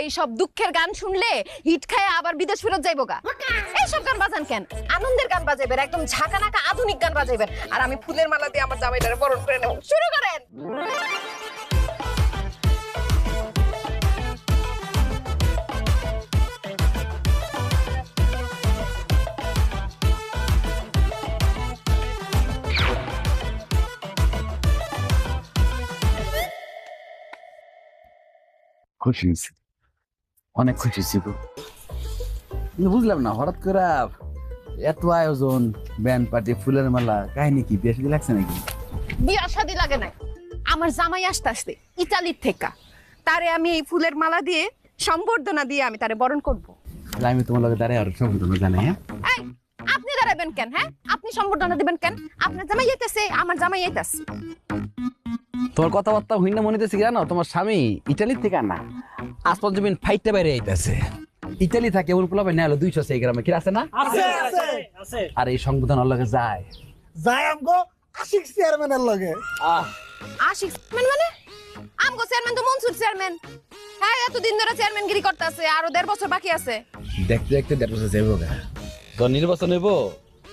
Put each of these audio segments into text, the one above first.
এইসব দুঃখের গান শুনলে হিট খায় আবার বিদেশ ফেরত যাইবো গা। এইসব গান বাজান কেন? আনন্দের গান বাজাইবেন, একদম ঝাঁকানাকা আধুনিক গান বাজাইবেন। আর আমি ফুলের মালা দিয়ে আমার জামাইটারে বরণ করে নেব। শুরু করেন। খুশি হয়েছি, অনেক খুশি হয়েছি গো। কিন্তু বুঝলাম না, হঠাৎ করে এত আয়োজন, ব্যান্ড পার্টি, ফুলের মালা, কাহিনী কি বেশি লাগছে নাকি? বিয়ার শাদী লাগে না, আমার জামাই আসতে ইতালির থেকে, তারে আমি এই ফুলের মালা দিয়ে সম্বর্ধনা দিয়ে আমি তারে বরণ করব। তাহলে আমি তোমার লগে দাঁড়ায় আর সম্বর্ধনা জানাই। হ্যাঁ, এই আপনি দাঁড়াবেন কেন? হ্যাঁ, আপনি সম্বর্ধনা দিবেন কেন? আপনার জামাই আইতাছে, আমার জামাই আইতাছে। তোমার কথাবার্তা হইনা মনে হইতেছে কি জানো, তোমার স্বামী ইটালির থেকে না, আসমান জমিন ফাইটটা বাইরে আইতাছে। ইটালি থাকে এমন পোলা ভাই না হলো 200 সেই গ্রামে কি আছে না? আছে। আর এই সংবিধান ওর লগে যায় আমগো আশিক চেয়ারম্যানের লগে। আশিক চেয়ারম্যান মানে? আমগো চেয়ারম্যান তো মনসুর চেয়ারম্যান। হ্যাঁ, এতদিন ধরে চেয়ারম্যানগিরি করতেছে, আরো 1.5 বছর বাকি আছে। দেখতে দেখতে 1.5 বছর যাইব গা। তো নির্বাচন হইব,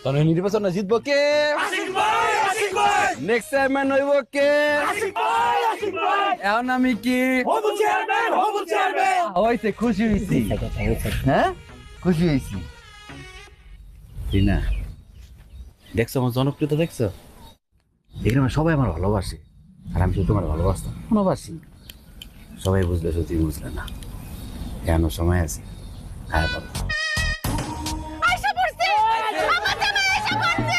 তখন নির্বাচনে জিতবো কে? আশিক ভাই, আশিক ভাই। নেক্সট চেয়ারম্যান হইব কে? আশিক ভাই, আশিক ভাই। এখন আমি কি হবু চেয়ারম্যান, হবু চেয়ারম্যান। হইছে? খুশি হইছি। হ্যাঁ, খুশি হইছি। রিনা, দেখছো আমার জনপ্রিয়তা? দেখছো এখানে সবাই আমার ভালোবাসে, আর আমি শুধু তোমার ভালোবাসতাম, ভালোবাসি। সবাই বুঝলে, সত্যি বুঝলে না। কেন সময় আছে? হ্যাঁ বলো। আইসা পড়ছে, আমার জামাই আইসা পড়ছে।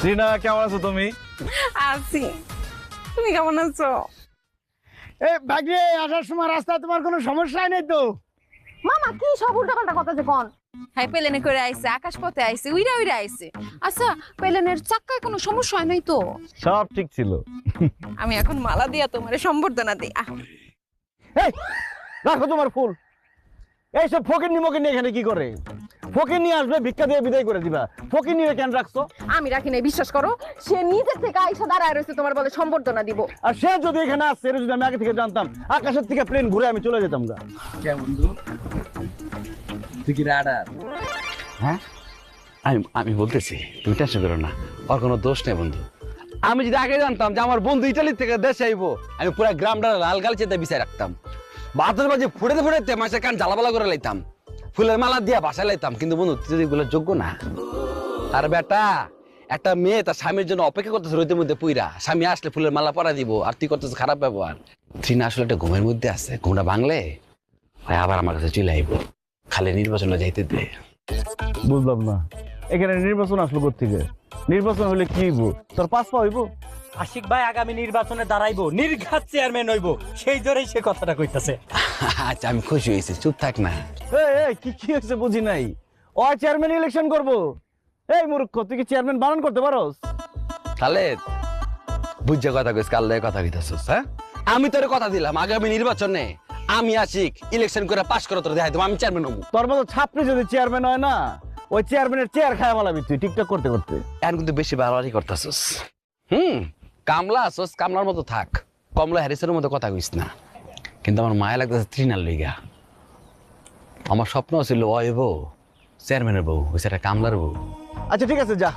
রিনা, কেমন আছো তুমি? আছি, তুমি কেমন আছো? এই ভাগ্নে, আসার সময় রাস্তায় তোমার কোনো সমস্যা নেই তো? মামা কি সব উল্টাপাল্টা কথা যে কোন? হ্যাঁ, প্লেনে করে আইছে, আকাশপথে আইছে, উইরা উইরা আইছে। আচ্ছা, প্লেনের চাক্কায় কোনো সমস্যা হয় নাই তো? সব ঠিক ছিল। আমি এখন মালা দিয়া তোমারে সম্বর্ধনা দিই। এই রাখো তোমার ফুল। এইসব ফকির নিমকির নিয়ে এখানে কি করে? ফকির নিয়ে আসবে, ভিক্ষা দিয়ে বিদায় করে দিবা। ফকির নিয়ে কেন রাখছো? আমি রাখি নাই, বিশ্বাস করো। সে নিজের থেকে আইসা দাঁড়ায় রয়েছে, তোমার বলে সম্বর্ধনা দিব। আর সে যদি এখানে আসছে, এটা যদি আমি আগে থেকে জানতাম, আকাশের থেকে প্লেন ঘুরে আমি চলে যেতাম গা। কে বন্ধু, তুই কি রাডার? হ্যাঁ, আমি বলতেছি, তুমি টেনশন করো না, ওর কোনো দোষ নেই বন্ধু। আমি যদি আগে জানতাম যে আমার বন্ধু ইটালি থেকে দেশে আইবো, আমি পুরো গ্রামটা লাল গাল চেতে বিছাই রাখতাম। বাতের বাজে ফুটাতে ফুটাতে মাসের কান জ্বালাপালা করে লাইতাম, ফুলের মালা দিয়া বাসায় লাইতাম। কিন্তু বন্ধু, তুই যদি এগুলো যোগ্য না। আর বেটা, একটা মেয়ে তার স্বামীর জন্য অপেক্ষা করতেছে রোদের মধ্যে পুইরা, স্বামী আসলে ফুলের মালা পরা দিব, আর তুই করতেছে খারাপ ব্যবহার। ট্রিনা আসলে একটা ঘুমের মধ্যে আছে, ঘুমটা ভাঙলে আবার আমার কাছে চলে আইব। খালি নির্বাচনে যাইতে দে। বুঝলাম না, এখানে নির্বাচন আসলো কোত্থেকে? নির্বাচন হলে কি হইব? তোর পাস পা হইব? আশিক ভাই আগামী নির্বাচনে দাঁড়াইবো, নির্ঘাত চেয়ারম্যান হইব, সেই জোরেই সে কথাটা কইতাছে। আচ্ছা, আমি খুশি হয়েছি, চুপ থাক না। এই কি কি হয়েছে বুঝি নাই। ও চেয়ারম্যান ইলেকশন করবো? এই মূর্খ, তুই কি চেয়ারম্যান বানান করতে পারোস? তাহলে বুঝছে কথা কইস, কাল কথা কইতাছস? হ্যাঁ, আমি তোরে কথা দিলাম, আগামী নির্বাচনে আমি আশিক ইলেকশন করে পাস করে তোর দেখাই দেবো আমি চেয়ারম্যান হবো। তোর মতো ছাত্রী যদি চেয়ারম্যান হয় না, ওই চেয়ারম্যানের চেয়ার খায় বলাবি তুই টিকটক করতে করতে। এখন কিন্তু বেশি বাড়াবাড়ি করতেছস। কামলা আসস, কামলার মতো থাক, কমলা হ্যারিসের মতো কথা কইস না। কিন্তু আমার মায়া লাগতেছে তৃণার লইগা। আমার স্বপ্ন ছিল ওই বউ চেয়ারম্যানের বউ, ওই সেটা কামলার বউ। আচ্ছা ঠিক আছে, যা,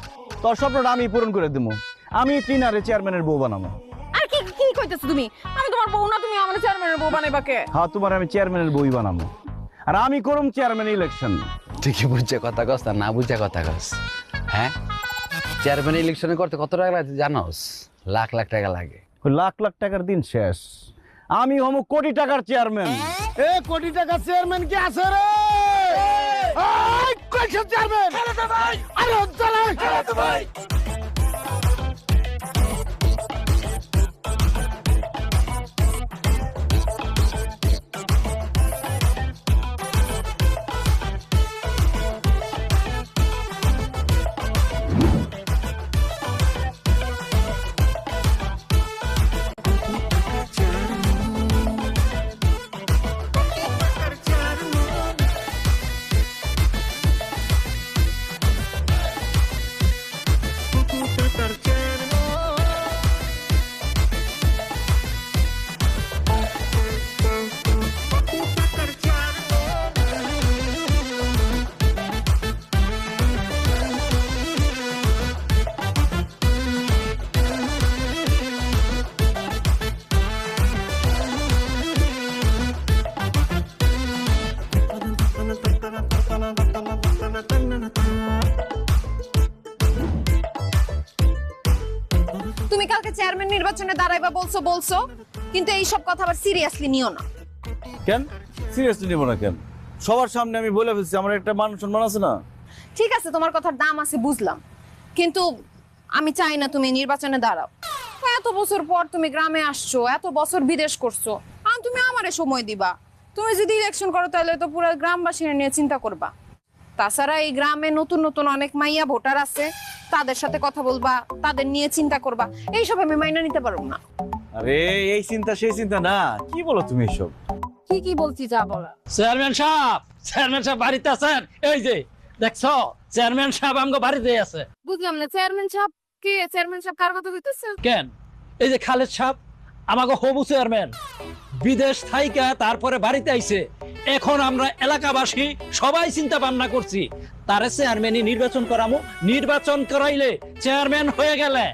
তোর স্বপ্নটা আমি পূরণ করে দেবো। আমি ট্রিনারে চেয়ারম্যানের বউ বানাবো। আর কি কি কইতেছো তুমি? আমি তোমার বউ না, তুমি আমার চেয়ারম্যানের বউ বানাইবা কে? হ্যাঁ, তোমার আমি চেয়ারম্যানের বউই বানাবো, আর আমি করুম চেয়ারম্যান ইলেকশন। ঠিকই বুঝছে কথা কস, না বুঝছে কথা কস। হ্যাঁ, চেয়ারম্যান ইলেকশনে করতে কত টাকা লাগে জানোস? লাখ লাখ টাকা লাগে। ওই লাখ লাখ টাকার দিন শেষ, আমি হমু কোটি টাকার চেয়ারম্যান। এ কোটি টাকার চেয়ারম্যান কি আছে রে? চেয়ারম্যান ভাই। নির্বাচনে দাঁড়াইবা বলছো কিন্তু এই সব কথা আবার সিরিয়াসলি নিও না। কেন সিরিয়াসলি নিব না কেন? সবার সামনে আমি বলে ফেলছি, আমার একটা মান সম্মান আছে না? ঠিক আছে, তোমার কথার দাম আছে বুঝলাম, কিন্তু আমি চাই না তুমি নির্বাচনে দাঁড়াও। এত বছর পর তুমি গ্রামে আসছো, এত বছর বিদেশ করছো, আর তুমি আমারে সময় দিবা। তুমি যদি ইলেকশন করো তাহলে তো পুরো গ্রামবাসীরা নিয়ে চিন্তা করবা। তাছাড়া এই গ্রামে নতুন নতুন অনেক মাইয়া ভোটার আছে, তাদের সাথে কথা বলবা, তাদের নিয়ে চিন্তা করবা। এইসব আমি মাইনা নিতে পারবো না। আরে এই চিন্তা সেই চিন্তা না, কি বলো তুমি এসব? কি বলছি যা বলা। চেয়ারম্যান সাহেব বাড়িতে আছেন? এই যে দেখছো, চেয়ারম্যান সাহেব আমগো বাড়িতে আছে। বুঝলাম না, চেয়ারম্যান সাহেব কে? চেয়ারম্যান সাহেব কার কথা কইতেছে? কেন, এই যে খালেদ সাহেব আমাকে হবু চেয়ারম্যান, বিদেশ থাইকা তারপরে বাড়িতে আইছে। এখন আমরা এলাকাবাসী সবাই চিন্তা ভাবনা করছি তারে চেয়ারম্যানই নির্বাচন করামু। নির্বাচন করাইলে চেয়ারম্যান হয়ে গেলে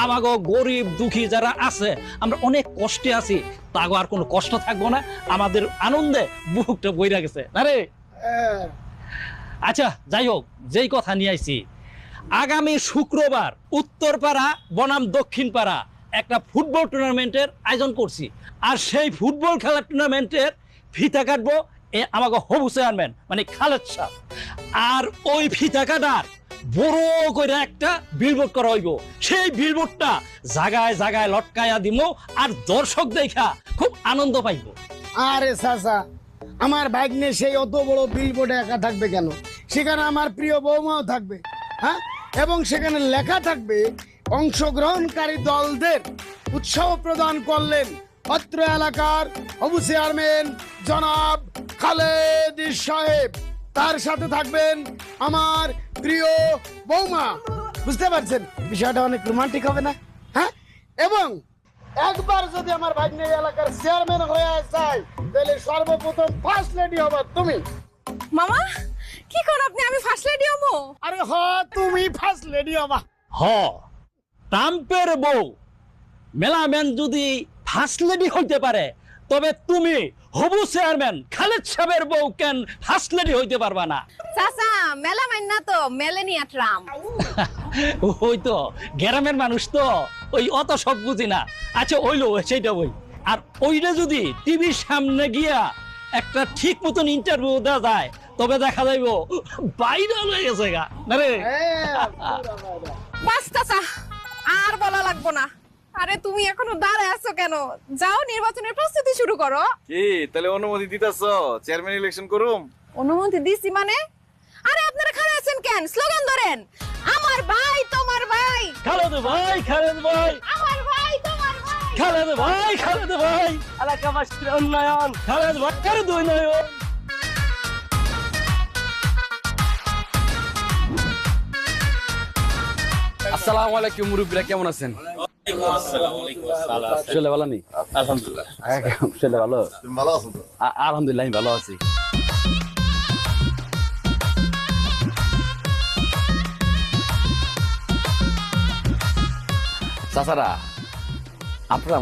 আমাগো গরিব দুঃখী যারা আছে, আমরা অনেক কষ্টে আছি, তাগো আর কোনো কষ্ট থাকবো না, আমাদের আনন্দে বুকটা বইরা গেছে। আরে আচ্ছা, যাই হোক, যেই কথা নিয়ে আইছি, আগামী শুক্রবার উত্তরপাড়া বনাম দক্ষিণপাড়া একটা ফুটবল টুর্নামেন্টের আয়োজন করছি। আর সেই ফুটবল খেলার টুর্নামেন্টের ফিতা কাটবো আমাকে হবু চেয়ারম্যান মানে খালেদ সাহেব। আর ওই ফিতা কাটার বড় করে একটা বিলবোর্ড করা হইব। সেই বিলবোর্ডটা জায়গায় জায়গায় লটকায়া দিব, আর দর্শক দেখা খুব আনন্দ পাইব। আরে চাচা, আমার ভাগ্নে সেই অত বড় বিলবোর্ডে একা থাকবে কেন? সেখানে আমার প্রিয় বৌমাও থাকবে, হ্যাঁ, এবং সেখানে লেখা থাকবে অংশগ্রহণকারী দলদের উৎসাহ প্রদান করলেন অত্র এলাকার হবু চেয়ারম্যান জনাব খালেদ সাহেব। তার সাথে থাকবেন আমার প্রিয় বৌমা। বুঝতে পারছেন বিষয়টা অনেক রোমান্টিক হবে না? হ্যাঁ, এবং একবার যদি আমার ভাগ্নে এলাকার চেয়ারম্যান হয়ে যায় তাহলে সর্বপ্রথম ফার্স্ট লেডি হবা তুমি। মামা কি কর আপনি? আমি ফার্স্ট লেডি হবো? আরে হ, তুমি ফার্স্ট লেডি হবা। হ, ট্রাম্পের বউ মেলাম্যান যদি ফার্স্ট লেডি হইতে পারে, তবে তুমি হবু চেয়ারম্যান খালেদ সাহেবের বউ কেন ফার্স্ট লেডি হইতে পারবা না? চাচা মেলা মাইন না তো, মেলেনিয়া ট্রাম্প। ওই তো গ্রামের মানুষ তো, ওই অত সব বুঝি না। আচ্ছা ওইলো সেইটা ওই, আর ওইটা যদি টিভির সামনে গিয়া একটা ঠিক মতন ইন্টারভিউ দেওয়া যায়, তবে দেখা যাইব ভাইরাল হয়ে গেছে গা। না রে? বাস চাচা, আর বলা লাগবো না। আরে তুমি এখনো দাঁড়ায় আছো কেন? যাও নির্বাচনের প্রস্তুতি শুরু করো। কি তাহলে অনুমতি দিতেছো চেয়ারম্যান ইলেকশন করুম? অনুমতি দিছি মানে? আরে আপনারা খাড়া আছেন কেন? স্লোগান ধরেন, আমার ভাই তোমার ভাই, খালেদ ভাই, খালেদ ভাই, আমার ভাই তোমার ভাই, খালেদ ভাই, খালেদ ভাই, এলাকাবাসীর উন্নয়ন, খালেদ ভাই খালেদ উন্নয়ন। আসসালামু আলাইকুম মুরব্বিরা, কেমন আছেন? শরীর ভালো নেই? আলহামদুলিল্লাহ। শরীর ভালো? ভালো আছো তো? আলহামদুলিল্লাহ আমি ভালো আছি। চাচারা, আপনারা